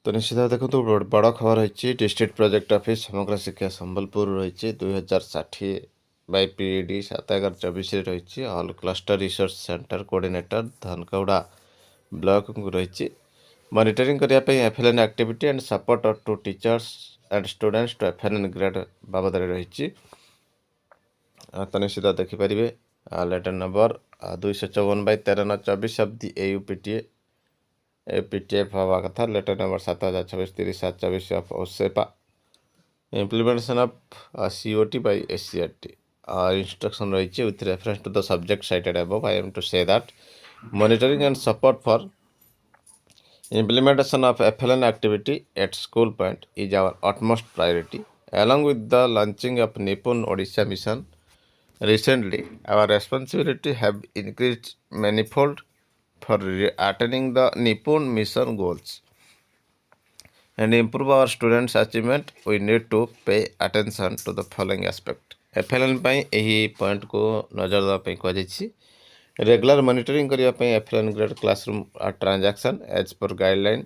तो निश्चित भाव देखो बड़ खबर रही डिस्ट्रिक्ट प्रोजेक्ट ऑफिस समग्र शिक्षा संबलपुर रही 2060 बाय पीईडी 7/11/24 रही all cluster resource centre coordinator Dhankauda block रही मॉनिटरिंग करने FLN activity and support to teachers and students to FLN grade बाबद रही। तो निश्चित देखिपारे letter number 254/13/24 of the APTF हवा कथा letter number 7026-30/7/24 of OSEPA implementation of COT by SCERT instruction रही with reference to the subject cited above I am to say that monitoring and support for implementation of FLN activity at school point is our utmost priority. Along with the launching of Nipun Odisha mission recently, our responsibility have increased manifold for attaining the Nipun mission goals and improve our students' achievement. We need to pay attention to the following aspect. FLN ପାଇଁ ଏହି ପଏଣ୍ଟକୁ ନଜର ଦେବା ପାଇଁ କୁହାଯାଇଛି। Regular monitoring करने FLN grade classroom transaction as per guideline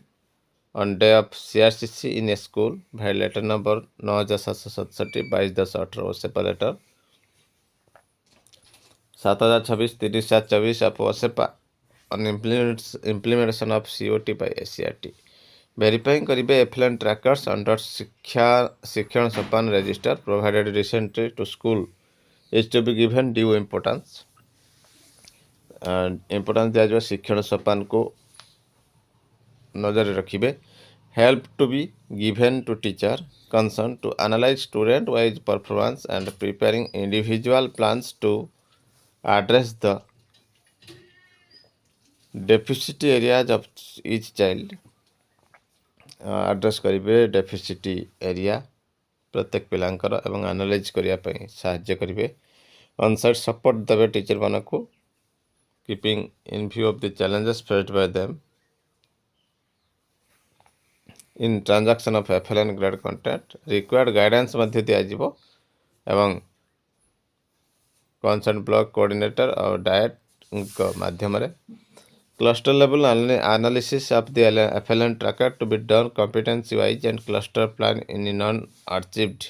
on day of CRCC in a school by letter number 9767 22/10/18 OSEPA letter 7026-30/7/24 of OSEPA on implementation of COT by SCERT verifying करेंगे FLN trackers under Shikshan Sopan register provided recently to school is to be given due importance दिया शिक्षण सोपान को नजर रखिए help to be given to teacher concern to analyse student wise performance and preparing individual plans to address the deficit areas of each child address करेंगे deficit area प्रत्येक पिलांकर एवं analyse करने साहाय्य करेंगे ऑनसाइट सपोर्ट देवे टीचर मान को keeping in view of the challenges faced by them in transaction of FLN grade content required guidance मध्य दिया एवं कंसर्न ब्लॉक कोऑर्डिनेटर और डायट माध्यम cluster level analysis of the FLN tracker to be done competency wise and cluster plan in non achieved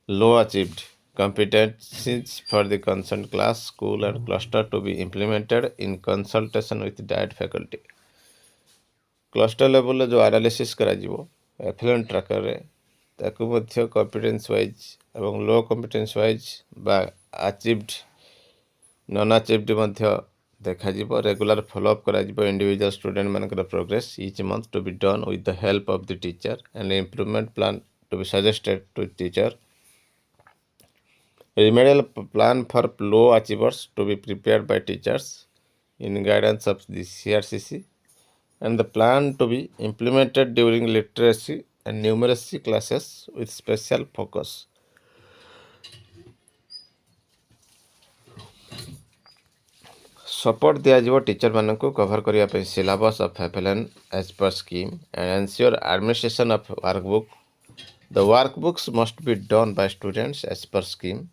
low achieved competencies for the concerned class, school and cluster to be implemented in consultation with diet faculty. Cluster level जो analysis करा FLN tracker रे ताकू मध्य competence wise एवं low competence wise बा achieved non achieved मध्य देखा regular follow up करा इंडिविजुअल स्टूडेंट मानकर progress each month to be done with the help of the teacher and improvement plan to be suggested to teacher remedial plan for low achievers to be prepared by teachers in guidance of the CRCC and the plan to be implemented during literacy and numeracy classes with special focus. Support दिया teacher मान को cover करने syllabus of FLN as per scheme and ensure administration of workbook. The workbooks must be done by students as per scheme.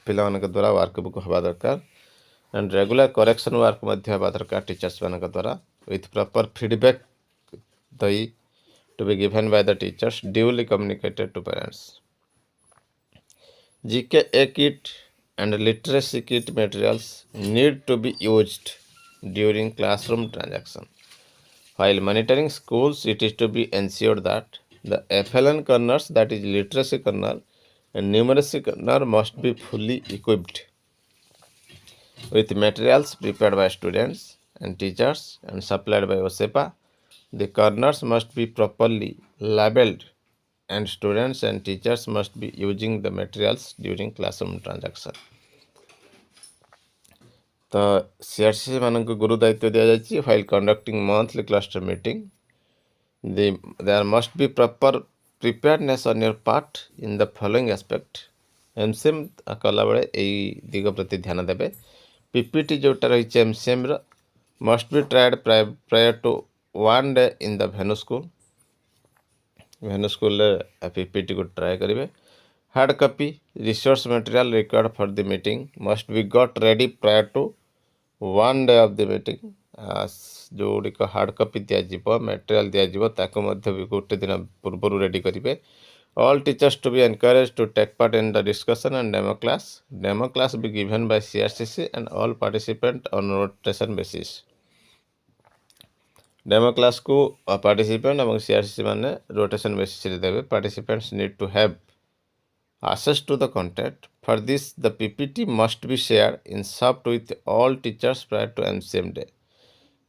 पिला द्वारा workbook हवा दरकार and regular correction work हवा दरकार टीचर्स मान द्वारा विथ प्रॉपर फीडबैक दई to be given by the teachers duly communicated to parents GK a kit and literacy kit materials need to be used during classroom transaction while monitoring schools it is to be ensured that the FLN corners that is literacy corner and numeracy corner must be fully equipped with materials prepared by students and teachers and supplied by OSEPA. The corners must be properly labeled and students and teachers must be using the materials during classroom transaction. तो CRC मान को गुरु दायित्व दिया जायछि while conducting monthly cluster meeting there must be proper preparedness on your part in the following aspect. MCM कला बेले यही दिग प्रति ध्यान देवे पीपीटी जोटा रही MCM must be tried prior to 1 day in the venue school PPT को ट्राए करेंगे hard copy resource material required for the meeting must be got ready prior to 1 day of the meeting जोଗୁଡ଼ିक hard copy दिज्व material दिज्व ताको भी गोटे दिन पूर्व रेडी करेंगे। All teachers to be encouraged to take part in the discussion and demo class. Demo class be given by CRCC and all participants on rotation basis. Demo class को participant और CRCC माने rotation basis रे देवे. Participants need to have access to the content. For this, the PPT must be shared in soft with all teachers prior to MCM day.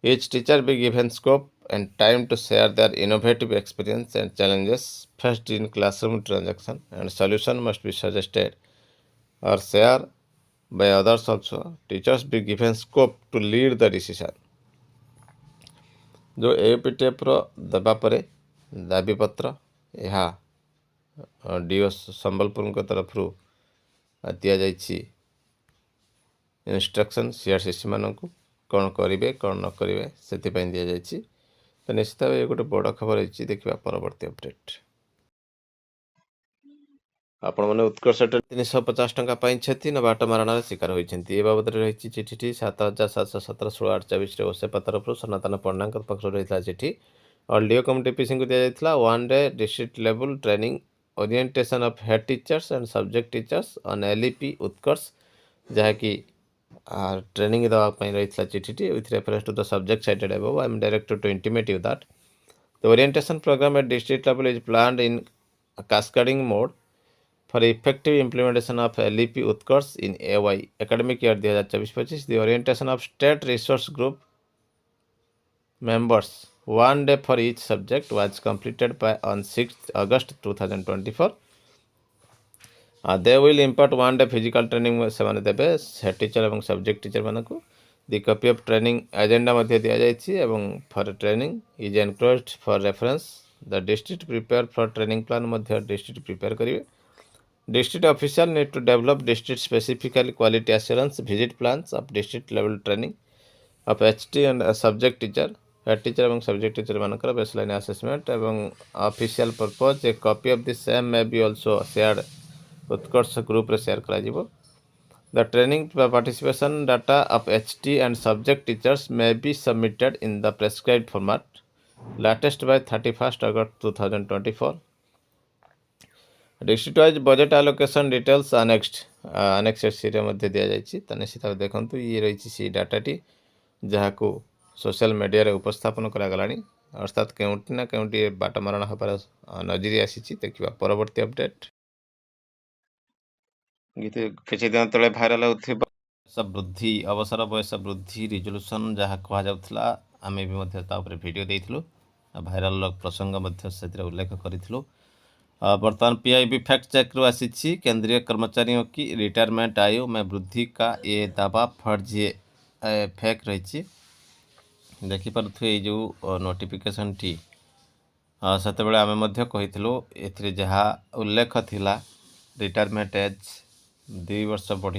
Each teacher be given scope and time to share their innovative experience and challenges faced in classroom transaction, and solution must be suggested or shared by others also. Teachers be given scope to lead the decision. जो एपीटीएफ रो दबा परे दाबी पत्र यह do Sambalpur को तरफ रु दिया जाइछि इंस्ट्रक्शन सीआरसीसी मानक कौन करेंगे कौन न करेंगे से दि जाइए। तो निश्चित भाव ये गोटे बड़ खबर है। देखा परवर्ती अपडेट आपण मैंने उत्कर्ष 350 टंका क्षति न बाट मारणार शिकार होती बाबद रही चिठी 771716 तरफ सनातन पंडा पक्ष रही चिठी ऑडियो कमिटी पीसी को दि जाता 1 day district level training orientation of head teachers and subject teachers on LEP Utkarsh जहाँकि ट्रेनिंग देवाई रही चिठी with reference to the subject cited above I am directed to intimate you that the orientation programme at district level is planned in cascading mode for effective implementation of LEP Utkarsh in AY academic year 2024-25. The orientation of state resource group members 1 day for each subject was completed by on 6th August 2024. They will impart 1 day physical training से देवे head teacher और subject teacher मानक दि copy of training agenda दि जाइए for training is enclosed for reference the district prepare for training plan district prepare करेंगे। District official need to develop district specifically quality assurance visit plans of district level training of HT and subject teacher head teacher और subject teacher मानकर baseline assessment और official purpose a copy of this same may B also shared Utkarsh group रे share करा। The training participation data of HT and subject teachers may be submitted in the prescribed format latest by 31st August 2024. District wise budget allocation details annexed सीरे मध्य दिया जाइछि। तने सीता देखंतु ये रही सी डाटाटी जहाँ को सोशल मीडिया रे उपस्थापन करा गलानी अर्थात केउंटी ना केउंटी बाट मारणा हबार नजरी आसीछि। देखिबा परवर्ती अपडेट गीत किसी दिन तले भाइराल होता वृद्धि अवसर बयस वृद्धि रिजोल्यूशन जहाँ कह जाउथला आमे भी मध्य ता ऊपर वीडियो देइथिलु भाइराल प्रसंग मध्य से उल्लेख करिथिलु। वर्तमान पीआईबी फैक्ट चेक रु आसी केंद्रीय कर्मचारियों की रिटायरमेंट आयु में वृद्धि का ये दावा फर्जी फेक रही। देखिपे जो नोटिफिकेशन टी से आम कहीलु ए जहाँ उल्लेख थिला रिटायरमेंट एज 2 वर्ष बढ़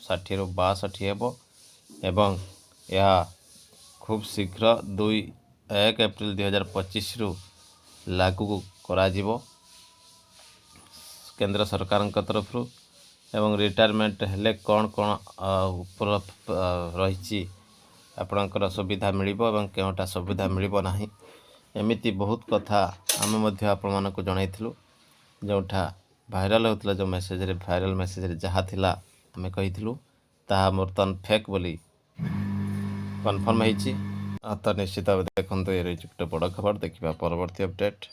60 रु 62 हेब एवं यह खूब शीघ्र 1 एप्रिल 2025 रु लागू करा जिवो केंद्र सरकार तरफ एवं रिटायरमेंट हेले कौन कौन रही आपणकर सुविधा मिलिबो एवं केउटा सुविधा मिलिबो नाही एमिति बहुत कथा आम आपण मानक जणाइथिलु जोठा भाइराल होता जो मेसेज रे भाइराल मेसेज रे जहाँ थिला आमे कहिथिलु ताहा बर्तमान फेक बोली कन्फर्म होइछि। तो निश्चित भाव देखते ये रही बड़ खबर। देखा परवर्ती अपडेट।